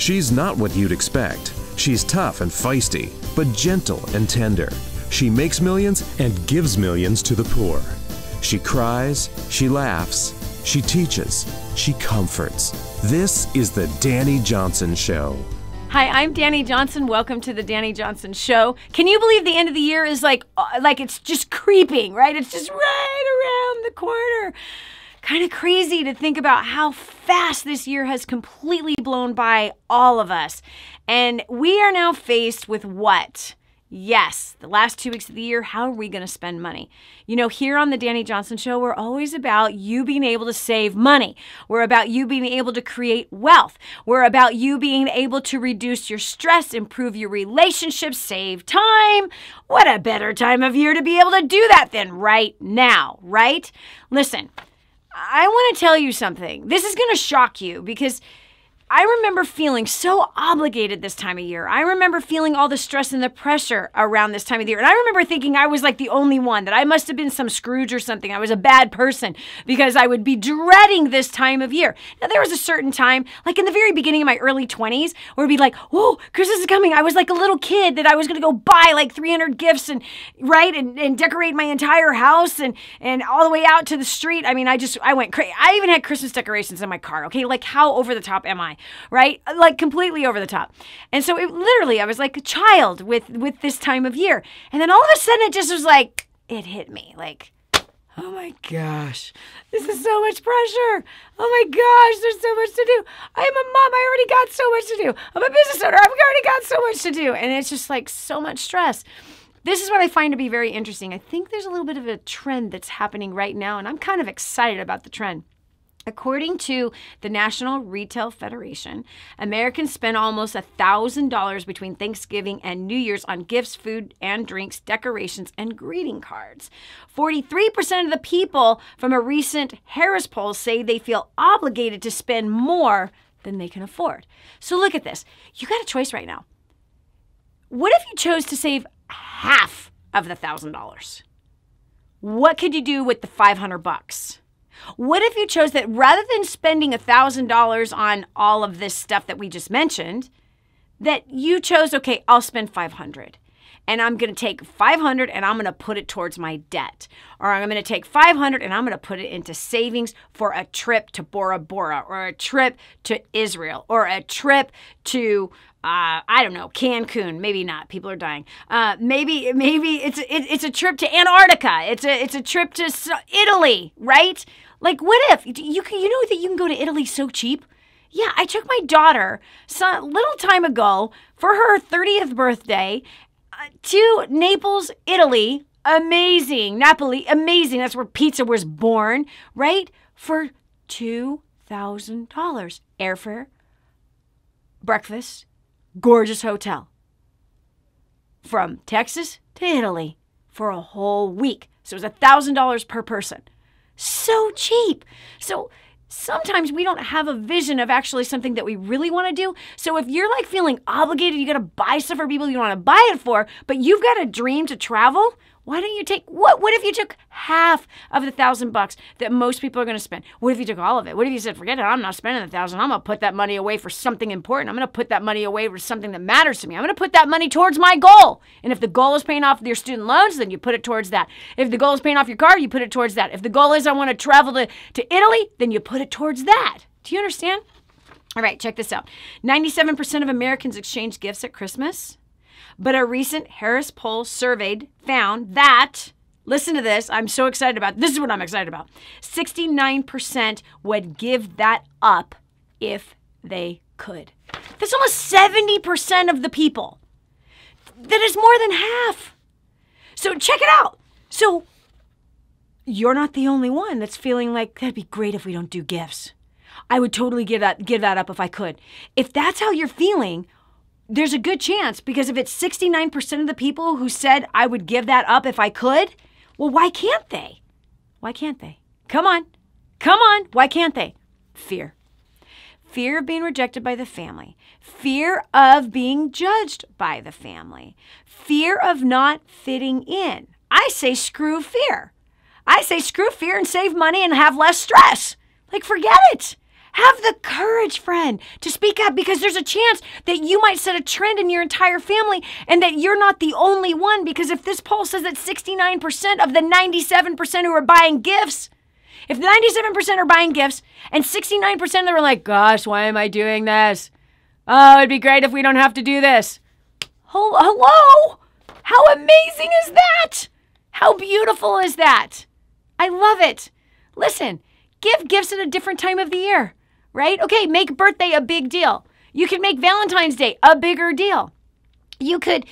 She's not what you'd expect. She's tough and feisty, but gentle and tender. She makes millions and gives millions to the poor. She cries, she laughs, she teaches, she comforts. This is the Dani Johnson Show. Hi, I'm Dani Johnson. Welcome to the Dani Johnson Show. Can you believe the end of the year is like it's just creeping, right? It's just right around the corner. Kind of crazy to think about how fast this year has completely blown by all of us. And we are now faced with what? Yes, the last 2 weeks of the year, how are we going to spend money? You know, here on the Dani Johnson Show, we're always about you being able to save money. We're about you being able to create wealth. We're about you being able to reduce your stress, improve your relationships, save time. What a better time of year to be able to do that than right now, right? Listen, I want to tell you something. This is going to shock you because I remember feeling so obligated this time of year. I remember feeling all the stress and the pressure around this time of the year. And I remember thinking I was like the only one, that I must have been some Scrooge or something. I was a bad person because I would be dreading this time of year. Now, there was a certain time, like in the very beginning of my early 20s, where it'd be like, oh, Christmas is coming. I was like a little kid that I was going to go buy like 300 gifts and decorate my entire house and all the way out to the street. I mean, I went crazy. I even had Christmas decorations in my car. Okay. Like, how over the top am I? Right? Like completely over the top. And so it literally, I was like a child with this time of year. And then all of a sudden it just was like, it hit me like, oh my gosh, this is so much pressure. Oh my gosh, there's so much to do. I'm a mom. I already got so much to do. I'm a business owner. I've already got so much to do. And it's just like so much stress. This is what I find to be very interesting. I think there's a little bit of a trend that's happening right now, and I'm kind of excited about the trend. According to the National Retail Federation, Americans spend almost $1,000 between Thanksgiving and New Year's on gifts, food and drinks, decorations, and greeting cards. 43% of the people from a recent Harris poll say they feel obligated to spend more than they can afford. So look at this. You got a choice right now. What if you chose to save half of the $1,000? What could you do with the $500? What if you chose that rather than spending $1,000 on all of this stuff that we just mentioned, that you chose, okay, I'll spend $500 and I'm going to take $500 and I'm going to put it towards my debt, or I'm going to take $500 and I'm going to put it into savings for a trip to Bora Bora, or a trip to Israel, or a trip to I don't know, Cancun. Maybe not. People are dying. Maybe it's a trip to Antarctica. It's a trip to Italy, right? Like, what if you know that you can go to Italy so cheap? Yeah, I took my daughter a little time ago for her 30th birthday to Naples, Italy. Amazing. Napoli, amazing. That's where pizza was born, right? For $2,000. Airfare, breakfast, gorgeous hotel. From Texas to Italy for a whole week. So it was $1,000 per person. So cheap. So sometimes we don't have a vision of actually something that we really want to do. So if you're like feeling obligated, you got to buy stuff for people you want to buy it for, but you've got a dream to travel, why don't you take, what if you took half of the $1,000 that most people are going to spend? What if you took all of it? What if you said, forget it, I'm not spending the $1,000. I'm going to put that money away for something important. I'm going to put that money away for something that matters to me. I'm going to put that money towards my goal. And if the goal is paying off your student loans, then you put it towards that. If the goal is paying off your car, you put it towards that. If the goal is I want to travel to Italy, then you put it towards that. Do you understand? All right, check this out. 97% of Americans exchange gifts at Christmas. But a recent Harris poll surveyed found that, listen to this, I'm so excited about, this is what I'm excited about. 69% would give that up if they could. That's almost 70% of the people. That is more than half. So check it out. So you're not the only one that's feeling like, that'd be great if we don't do gifts. I would totally give that up if I could. If that's how you're feeling, there's a good chance, because if it's 69% of the people who said I would give that up if I could, well, why can't they? Why can't they? Come on. Why can't they? Fear. Fear of being rejected by the family. Fear of being judged by the family. Fear of not fitting in. I say screw fear. I say screw fear and save money and have less stress. Like, forget it. Have the courage, friend, to speak up, because there's a chance that you might set a trend in your entire family and that you're not the only one. Because if this poll says that 69% of the 97% who are buying gifts, if 97% are buying gifts and 69% of them are like, gosh, why am I doing this? Oh, it'd be great if we don't have to do this. Hello? How amazing is that? How beautiful is that? I love it. Listen, give gifts at a different time of the year, right? Okay, make birthday a big deal. You can make Valentine's Day a bigger deal. You could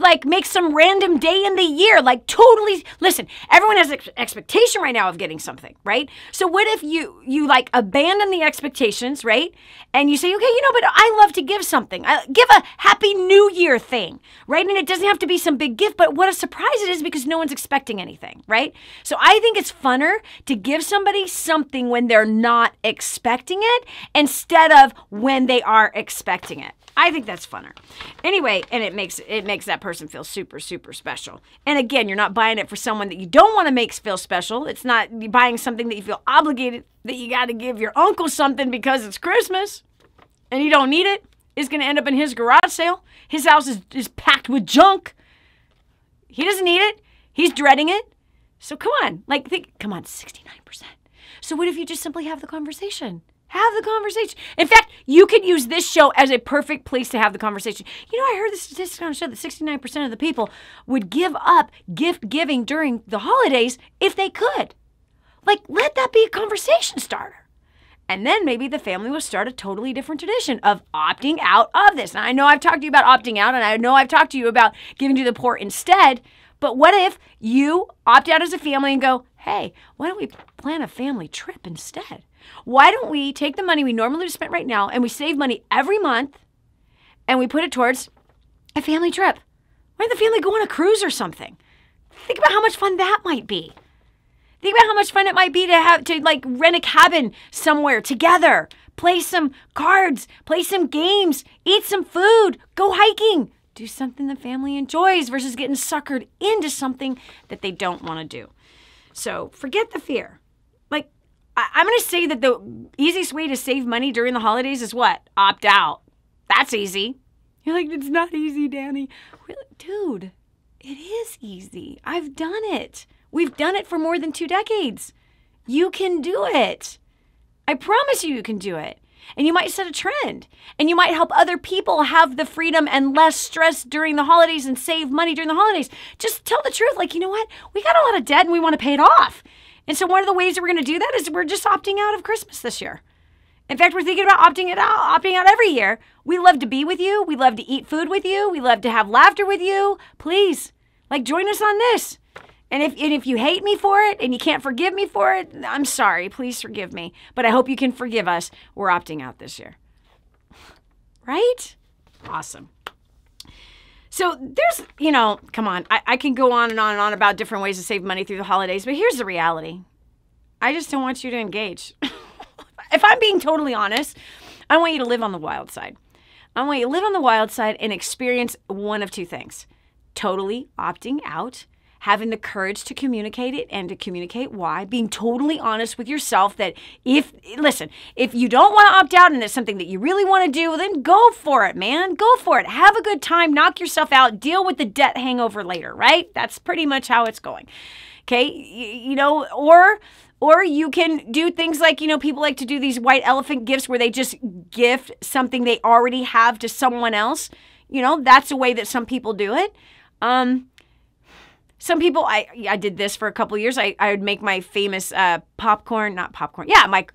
like make some random day in the year, like totally, listen, everyone has expectation right now of getting something, right? So what if you like abandon the expectations, right? And you say, okay, but I love to give something. Give a Happy New Year thing, right? And it doesn't have to be some big gift, but what a surprise it is because no one's expecting anything, right? So I think it's funner to give somebody something when they're not expecting it instead of when they are expecting it. I think that's funner. Anyway, and it makes that person feel super, super special. And again, you're not buying it for someone that you don't want to make feel special. It's not buying something that you feel obligated that you got to give your uncle something because it's Christmas and you don't need it. It's going to end up in his garage sale. His house is packed with junk. He doesn't need it. He's dreading it. So come on, come on, 69%. So what if you just simply have the conversation? Have the conversation. In fact, you could use this show as a perfect place to have the conversation. I heard the statistics on the show that 69% of the people would give up gift giving during the holidays if they could. Let that be a conversation starter. And then maybe the family will start a totally different tradition of opting out of this. And I know I've talked to you about opting out, and I know I've talked to you about giving to the poor instead. But what if you opt out as a family and go, hey, why don't we plan a family trip instead? Why don't we take the money we normally spend right now and we save money every month and we put it towards a family trip? Why don't the family go on a cruise or something? Think about how much fun that might be. Think about how much fun it might be to rent a cabin somewhere together, play some cards, play some games, eat some food, go hiking, do something the family enjoys versus getting suckered into something that they don't want to do. So forget the fear. I'm going to say that the easiest way to save money during the holidays is what? Opt out. That's easy. You're like, it's not easy, Dani. Really? Dude, it is easy. I've done it. We've done it for more than 2 decades. You can do it. I promise you can do it. And you might set a trend. And you might help other people have the freedom and less stress during the holidays and save money during the holidays. Just tell the truth. You know what? We got a lot of debt and we want to pay it off. And so one of the ways that we're going to do that is we're just opting out of Christmas this year. In fact, we're thinking about opting out every year. We love to be with you. We love to eat food with you. We love to have laughter with you. Please, join us on this. And if you hate me for it and you can't forgive me for it, I'm sorry. Please forgive me. But I hope you can forgive us. We're opting out this year. Right? Awesome. So there's, come on, I can go on and on and on about different ways to save money through the holidays, but here's the reality. I just don't want you to engage. If I'm being totally honest, I want you to live on the wild side. I want you to live on the wild side and experience one of two things. Totally opting out, having the courage to communicate it and to communicate why, being totally honest with yourself that if you don't want to opt out and it's something that you really want to do, then go for it, man. Go for it. Have a good time. Knock yourself out. Deal with the debt hangover later, right? That's pretty much how it's going. Okay? Or you can do things like, people like to do these white elephant gifts where they just gift something they already have to someone else. That's a way that some people do it. Some people, I did this for a couple of years. I would make my famous my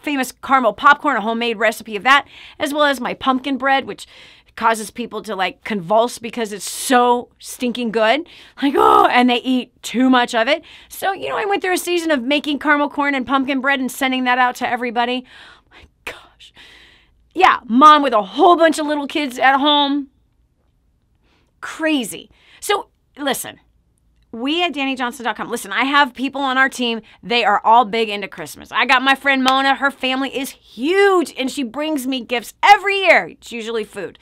famous caramel popcorn, a homemade recipe of that, as well as my pumpkin bread, which causes people to convulse because it's so stinking good. And they eat too much of it. So, I went through a season of making caramel corn and pumpkin bread and sending that out to everybody. Oh my gosh. Yeah, mom with a whole bunch of little kids at home. Crazy. So, listen. We at DaniJohnson.com, listen, I have people on our team, they are all big into Christmas. I got my friend Mona, her family is huge, and she brings me gifts every year. It's usually food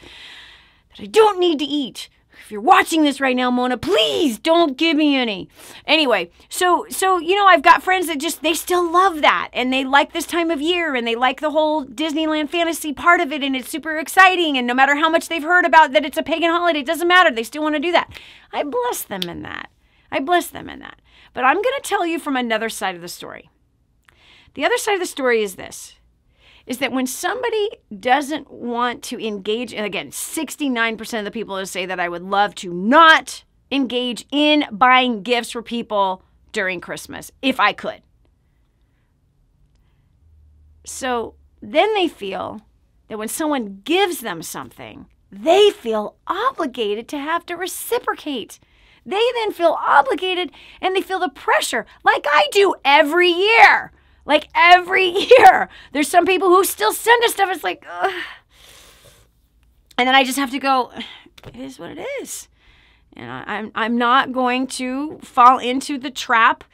that I don't need to eat. if you're watching this right now, Mona, please don't give me any. Anyway, so I've got friends that they still love that, and they like this time of year, and they like the whole Disneyland fantasy part of it, and it's super exciting, and no matter how much they've heard about that it's a pagan holiday, it doesn't matter. They still want to do that. I bless them in that. But I'm going to tell you from another side of the story. The other side of the story is this. Is that when somebody doesn't want to engage, and again, 69% of the people that say that I would love to not engage in buying gifts for people during Christmas, if I could. So then they feel that when someone gives them something, they feel obligated to have to reciprocate. They then feel obligated and they feel the pressure, like I do every year. Like every year, there's some people who still send us stuff. It's like, ugh. And then I just have to go, it is what it is. And I'm not going to fall into the trap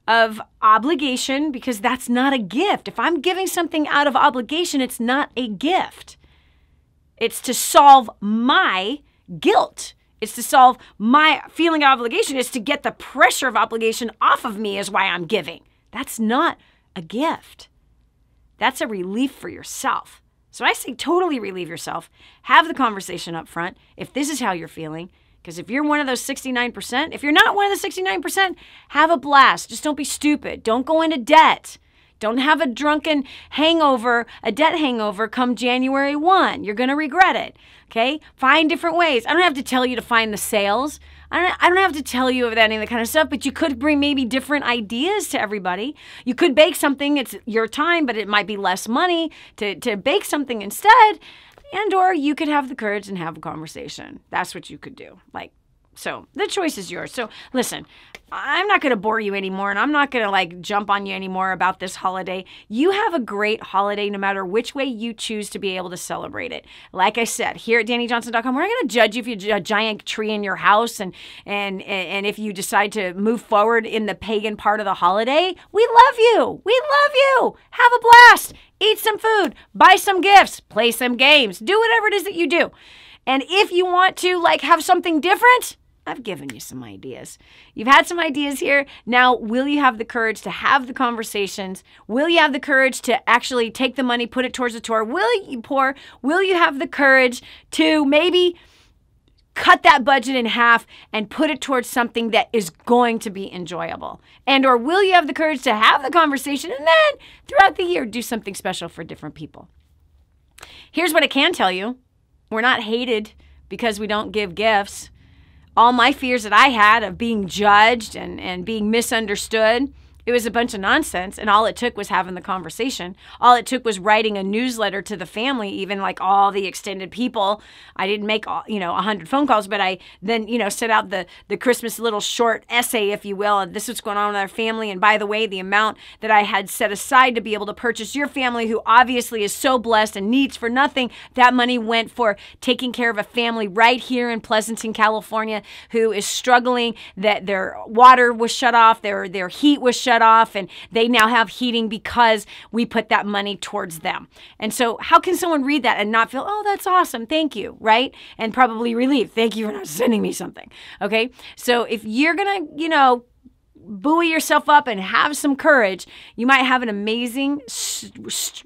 of obligation, because that's not a gift. If I'm giving something out of obligation, it's not a gift. It's to solve my guilt. It's to solve my feeling of obligation. It's to get the pressure of obligation off of me is why I'm giving. That's not a gift. That's a relief for yourself. So I say totally relieve yourself. Have the conversation up front if this is how you're feeling. Because if you're one of those 69%, if you're not one of the 69%, have a blast. Just don't be stupid. Don't go into debt. Don't have a drunken hangover, a debt hangover come January 1. You're going to regret it. Okay? Find different ways. I don't have to tell you to find the sales. I don't have to tell you of any of that kind of stuff, but you could bring maybe different ideas to everybody. You could bake something. It's your time, but it might be less money to bake something instead. And or you could have the courage and have a conversation. That's what you could do. So the choice is yours. So listen, I'm not going to bore you anymore, and I'm not going to jump on you anymore about this holiday. You have a great holiday no matter which way you choose to be able to celebrate it. Like I said, here at DaniJohnson.com, we're not going to judge you if you have a giant tree in your house and if you decide to move forward in the pagan part of the holiday. We love you. We love you. Have a blast. Eat some food. Buy some gifts. Play some games. Do whatever it is that you do. And if you want to have something different, I've given you some ideas. You've had some ideas here. Now, will you have the courage to have the conversations? Will you have the courage to actually take the money, put it towards the tour? Will you have the courage to maybe cut that budget in half and put it towards something that is going to be enjoyable? And or will you have the courage to have the conversation and then throughout the year do something special for different people? Here's what I can tell you. We're not hated because we don't give gifts. All my fears that I had of being judged and being misunderstood, it was a bunch of nonsense, and all it took was having the conversation. All it took was writing a newsletter to the family, even all the extended people. I didn't make 100 phone calls, but I then set out the Christmas little short essay, if you will, and this is what's going on with our family. And by the way, the amount that I had set aside to be able to purchase your family, who obviously is so blessed and needs for nothing, that money went for taking care of a family right here in Pleasanton, California, who is struggling, that their water was shut off, their heat was shut off, and they now have heating because we put that money towards them. And so how can someone read that and not feel, oh, that's awesome, thank you, right? And probably relieved, thank you for not sending me something, okay? So if you're gonna, buoy yourself up and have some courage, you might have an amazing,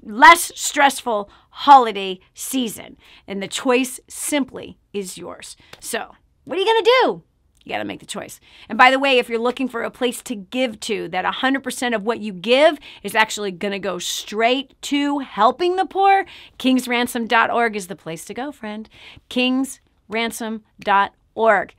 less stressful holiday season. And the choice simply is yours. So what are you gonna do? You got to make the choice. And by the way, if you're looking for a place to give to, that 100% of what you give is actually going to go straight to helping the poor, kingsransom.org is the place to go, friend. kingsransom.org.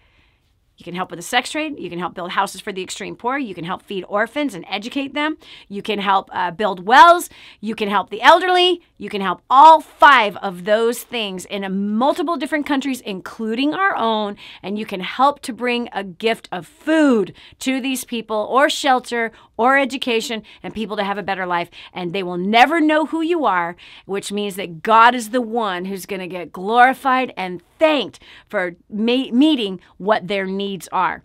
You can help with the sex trade. You can help build houses for the extreme poor. You can help feed orphans and educate them. You can help build wells. You can help the elderly. You can help all 5 of those things in multiple different countries, including our own. And you can help to bring a gift of food to these people, or shelter, or education, and people to have a better life. And they will never know who you are, which means that God is the one who's going to get glorified and thanked for meeting what their needs are.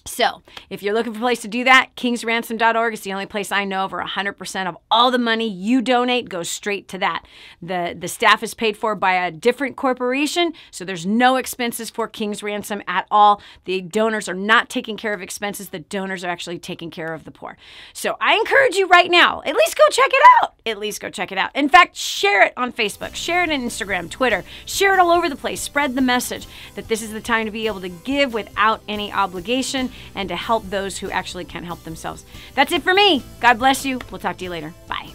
So if you're looking for a place to do that, kingsransom.org is the only place I know of where 100% of all the money you donate goes straight to that. The staff is paid for by a different corporation, so there's no expenses for King's Ransom at all. The donors are not taking care of expenses. The donors are actually taking care of the poor. So I encourage you right now, at least go check it out. At least go check it out. In fact, share it on Facebook, share it on Instagram, Twitter, share it all over the place. Spread the message that this is the time to be able to give without any obligation and to help those who actually can't help themselves. That's it for me. God bless you. We'll talk to you later. Bye.